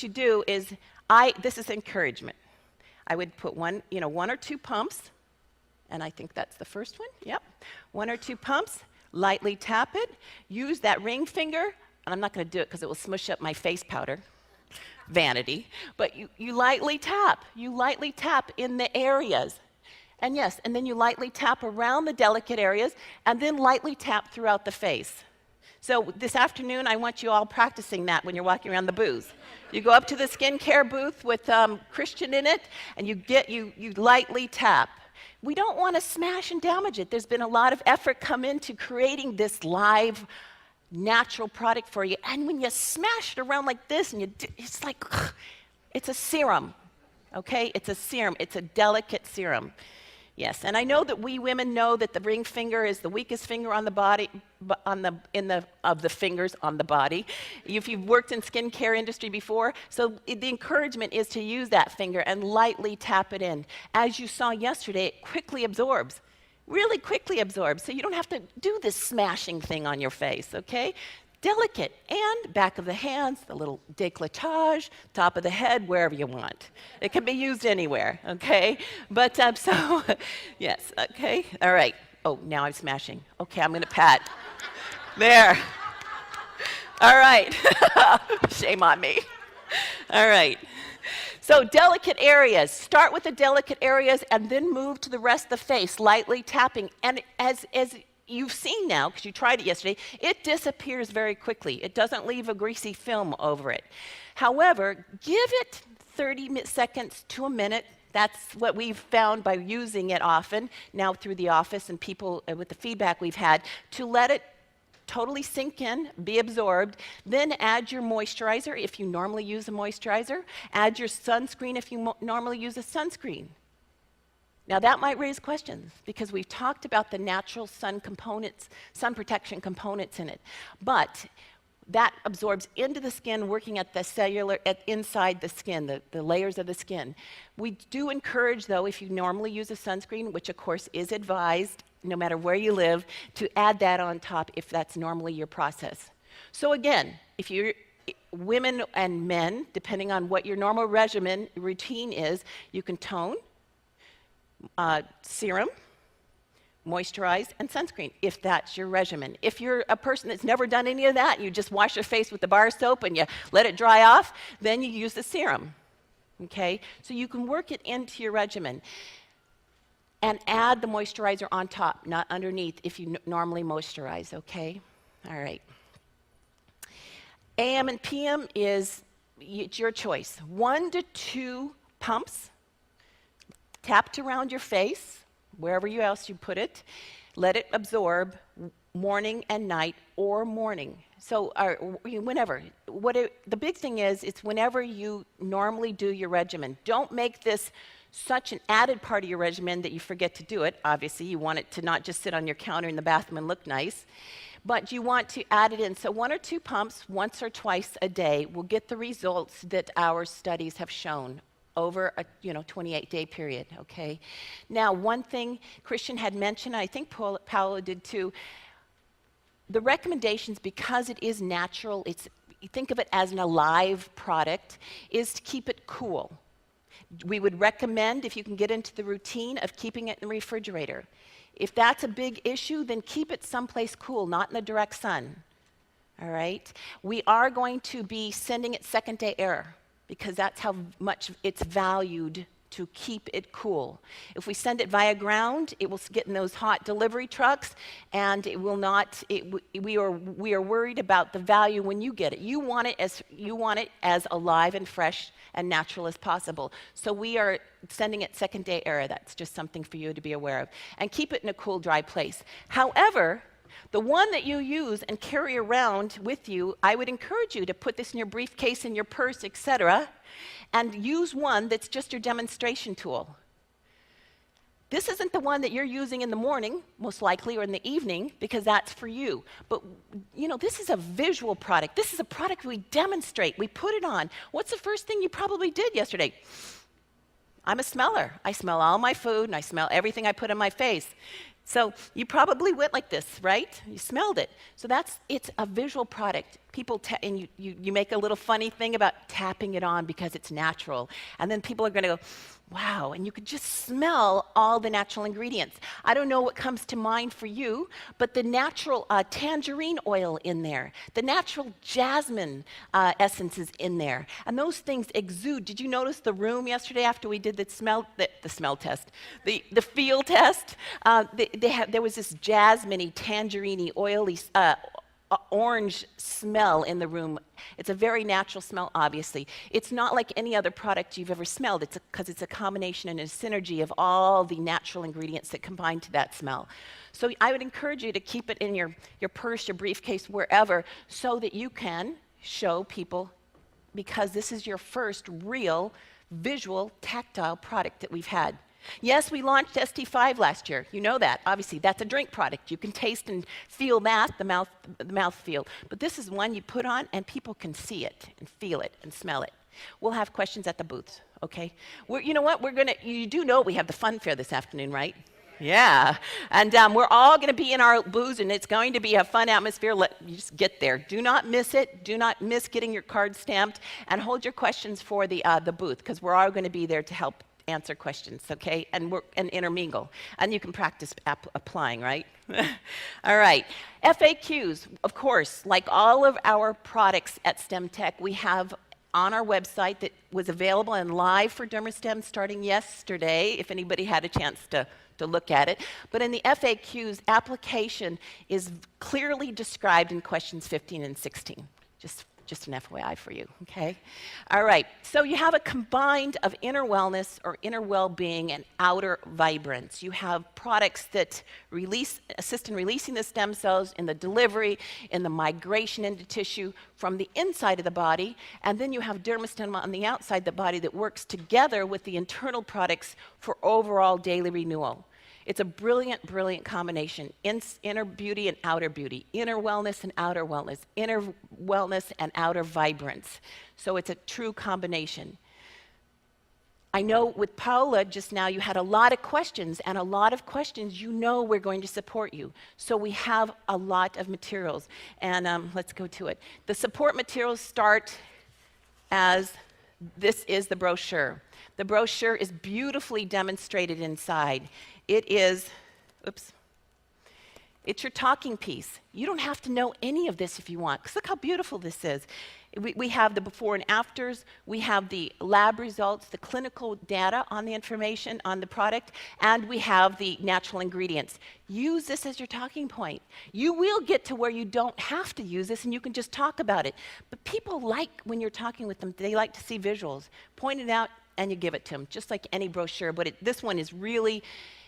you do is, this is encouragement. I would put one or two pumps, and I think that's the first one, yep. 1 or 2 pumps, lightly tap it, use that ring finger, and I'm not gonna do it because it will smush up my face powder, vanity, but you lightly tap in the areas. And yes, and then you lightly tap around the delicate areas, and then lightly tap throughout the face. So this afternoon, I want you all practicing that when you're walking around the booth. You go up to the skincare booth with Christian in it, and you lightly tap. We don't want to smash and damage it. There's been a lot of effort come into creating this live, natural product for you. And when you smash it around like this, and it's like, it's a serum, okay? It's a serum. It's a delicate serum. Yes, and I know that we women know that the ring finger is the weakest finger on the body, of the fingers on the body. If you've worked in skincare industry before, so the encouragement is to use that finger and lightly tap it in. As you saw yesterday, it quickly absorbs, really quickly absorbs, so you don't have to do this smashing thing on your face, okay? Delicate, and back of the hands, the little décolletage, top of the head, wherever you want. It can be used anywhere, okay? But so, yes, okay, all right. Oh, now I'm smashing. Okay, I'm gonna pat. There. All right, shame on me. All right. So delicate areas, start with the delicate areas and then move to the rest of the face, lightly tapping. And as you've seen now, because you tried it yesterday, it disappears very quickly. It doesn't leave a greasy film over it. However, give it 30 seconds to a minute. That's what we've found by using it often, now through the office and people with the feedback we've had, to let it totally sink in, be absorbed. Then add your moisturizer if you normally use a moisturizer. Add your sunscreen if you normally use a sunscreen. Now that might raise questions because we've talked about the natural sun components, sun protection components in it. But that absorbs into the skin, working at the cellular, inside the skin, the layers of the skin. We do encourage, though, if you normally use a sunscreen, which of course is advised, no matter where you live, to add that on top if that's normally your process. So again, if you're women and men, depending on what your normal routine is, you can tone, serum, moisturize, and sunscreen, if that's your regimen. If you're a person that's never done any of that, you just wash your face with the bar soap and you let it dry off, then you use the serum, okay? So you can work it into your regimen and add the moisturizer on top, not underneath, if you normally moisturize, okay? All right. AM and PM it's your choice. 1 to 2 pumps, tapped around your face, wherever else you put it. Let it absorb morning and night, or morning. So whenever. The big thing is, it's whenever you normally do your regimen. Don't make this such an added part of your regimen that you forget to do it. Obviously, you want it to not just sit on your counter in the bathroom and look nice, but you want to add it in. So 1 or 2 pumps, once or twice a day, will get the results that our studies have shown over a 28-day period, okay? Now, one thing Christian had mentioned, I think Paolo did too, the recommendations, because it is natural, think of it as an alive product, is to keep it cool. We would recommend, if you can get into the routine, of keeping it in the refrigerator. If that's a big issue, then keep it someplace cool, not in the direct sun, all right? We are going to be sending it second-day air, because that's how much it's valued to keep it cool. If we send it via ground, it will get in those hot delivery trucks, and it will not. We are worried about the value when you get it. You want it as alive and fresh and natural as possible. So we are sending it second-day air. That's just something for you to be aware of, and keep it in a cool, dry place. However, the one that you use and carry around with you, I would encourage you to put this in your briefcase, in your purse, etc., and use one that's just your demonstration tool. This isn't the one that you're using in the morning, most likely, or in the evening, because that's for you. But, this is a visual product. This is a product we demonstrate. We put it on. What's the first thing you probably did yesterday? I'm a smeller. I smell all my food, and I smell everything I put on my face. So you probably went like this, right? You smelled it. So it's a visual product. People, and you make a little funny thing about tapping it on because it's natural. And then people are going to go, wow, and you could just smell all the natural ingredients. I don't know what comes to mind for you, but the natural tangerine oil in there, the natural jasmine essence is in there, and those things exude. Did you notice the room yesterday after we did the smell test, the feel test? There was this jasmine-y, tangerine-y, oily, orange smell in the room. It's a very natural smell, obviously. It's not like any other product you've ever smelled. It's because it's a combination and a synergy of all the natural ingredients that combine to that smell. So I would encourage you to keep it in your purse, your briefcase, wherever, so that you can show people, because this is your first real visual, tactile product that we've had. Yes, we launched ST5 last year. You know that. Obviously, that's a drink product. You can taste and feel that, the mouth feel. But this is one you put on, and people can see it and feel it and smell it. We'll have questions at the booths, okay? You know what? You do know we have the fun fair this afternoon, right? Yeah. And we're all going to be in our booths, and it's going to be a fun atmosphere. You just get there. Do not miss it. Do not miss getting your card stamped. And hold your questions for the booth, because we're all going to be there to help answer questions, okay? And intermingle. And you can practice applying, right? All right. FAQs, of course, like all of our products at STEM Tech, we have on our website that was available and live for DermaStem starting yesterday, if anybody had a chance to look at it. But in the FAQs, application is clearly described in questions 15 and 16. Just an FYI for you, okay? All right, so you have a combined of inner wellness or inner well-being and outer vibrance. You have products that assist in releasing the stem cells in the delivery, in the migration into tissue from the inside of the body, and then you have DermaStem on the outside of the body that works together with the internal products for overall daily renewal. It's a brilliant, brilliant combination. Inner beauty and outer beauty, inner wellness and outer wellness, inner wellness and outer vibrance. So it's a true combination. I know with Paula just now you had a lot of questions, and a lot of questions you know we're going to support you. So we have a lot of materials, and let's go to it. The support materials start as this is the brochure. The brochure is beautifully demonstrated inside. It's your talking piece. You don't have to know any of this if you want, because look how beautiful this is. We have the before and afters, we have the lab results, the clinical data on the information on the product, and we have the natural ingredients. Use this as your talking point. You will get to where you don't have to use this and you can just talk about it. But people like, when you're talking with them, they like to see visuals. Point it out and you give it to them, just like any brochure, but this one is really,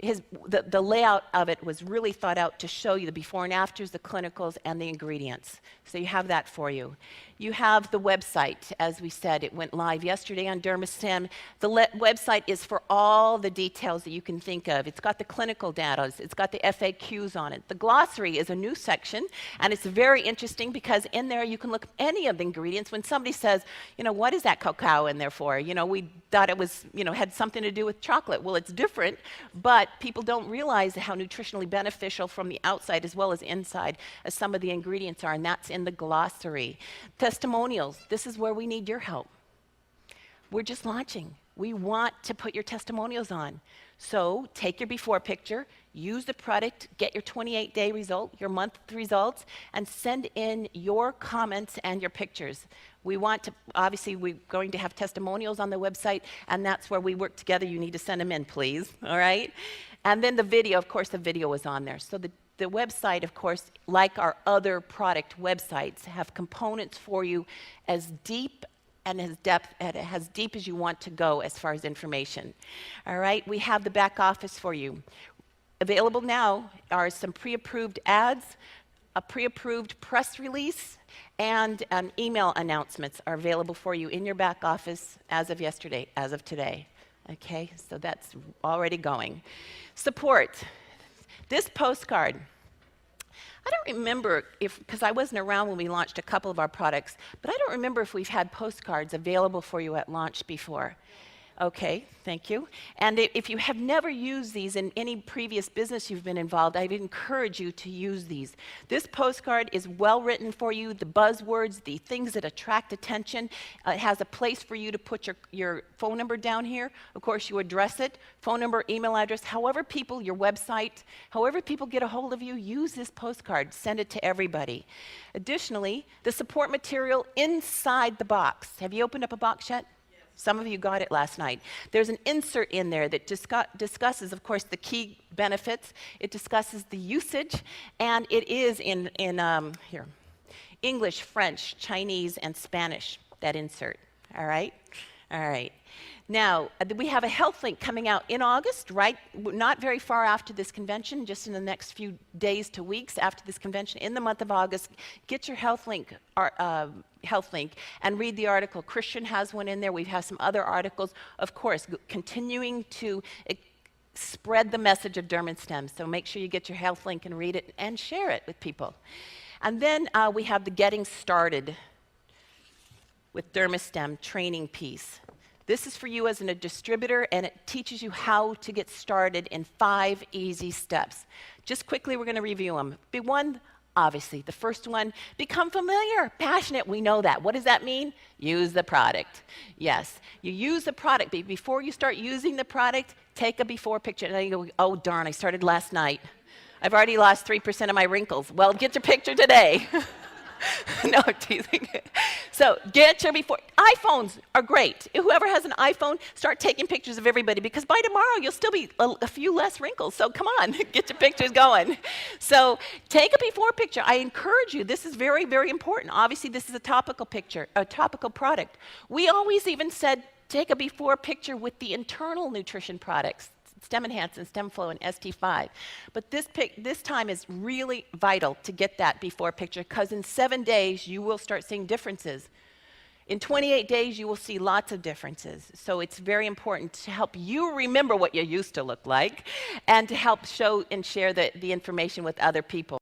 the layout of it was really thought out to show you the before and afters, the clinicals, and the ingredients. So you have that for you. You have the website. As we said, it went live yesterday on DermaStem. The website is for all the details that you can think of. It's got the clinical data. It's got the FAQs on it. The glossary is a new section, and it's very interesting because in there you can look at any of the ingredients. When somebody says, you know, what is that cacao in there for? You know, we thought it was, you know, had something to do with chocolate. Well, it's different, but people don't realize how nutritionally beneficial from the outside as well as inside as some of the ingredients are, and that's in the glossary. Testimonials, this is where we need your help. We're just launching. We want to put your testimonials on. So take your before picture, use the product, get your 28-day result, your month results, and send in your comments and your pictures. We want to, obviously, we're going to have testimonials on the website, and that's where we work together. You need to send them in, please, all right? And then the video, of course, the video is on there. So the website, of course, like our other product websites, have components for you as deep and as deep as you want to go as far as information. All right, we have the back office for you. Available now are some pre-approved ads, a pre-approved press release, and email announcements are available for you in your back office as of yesterday, as of today. Okay, so that's already going. Support. This postcard, I don't remember because I wasn't around when we launched a couple of our products, but I don't remember if we've had postcards available for you at launch before. Okay, thank you. And if you have never used these in any previous business you've been involved, I'd encourage you to use these. This postcard is well written for you, the buzzwords, the things that attract attention. It has a place for you to put your phone number down here. Of course, you address it, phone number, email address, however people, your website, however people get a hold of you, use this postcard, send it to everybody. Additionally, the support material inside the box. Have you opened up a box yet? Some of you got it last night. There's an insert in there that discusses, of course, the key benefits. It discusses the usage, and it is in here, English, French, Chinese, and Spanish, that insert. All right? All right. Now, we have a health link coming out in August, right? Not very far after this convention, just in the next few days to weeks after this convention, in the month of August. Get your health link and read the article. Christian has one in there. We have some other articles. Of course, continuing to spread the message of Dermastem. So make sure you get your health link and read it and share it with people. And then we have the Getting Started with Dermastem training piece. This is for you as a distributor, and it teaches you how to get started in 5 easy steps. Just quickly, we're going to review them. One, obviously, the first one, become familiar, passionate. We know that. What does that mean? Use the product. Yes, you use the product. But before you start using the product, take a before picture. And then you go, oh, darn, I started last night. I've already lost 3% of my wrinkles. Well, get your picture today. No, I'm teasing. So get your before. iPhones are great. Whoever has an iPhone, start taking pictures of everybody, because by tomorrow you'll still be a few less wrinkles. So come on, get your pictures going. So take a before picture. I encourage you. This is very, very important. Obviously, this is a topical picture, a topical product. We always even said take a before picture with the internal nutrition products. Stem Enhance and Stem Flow and ST5. But this time is really vital to get that before picture, because in 7 days you will start seeing differences. In 28 days you will see lots of differences. So it's very important to help you remember what you used to look like and to help show and share the information with other people.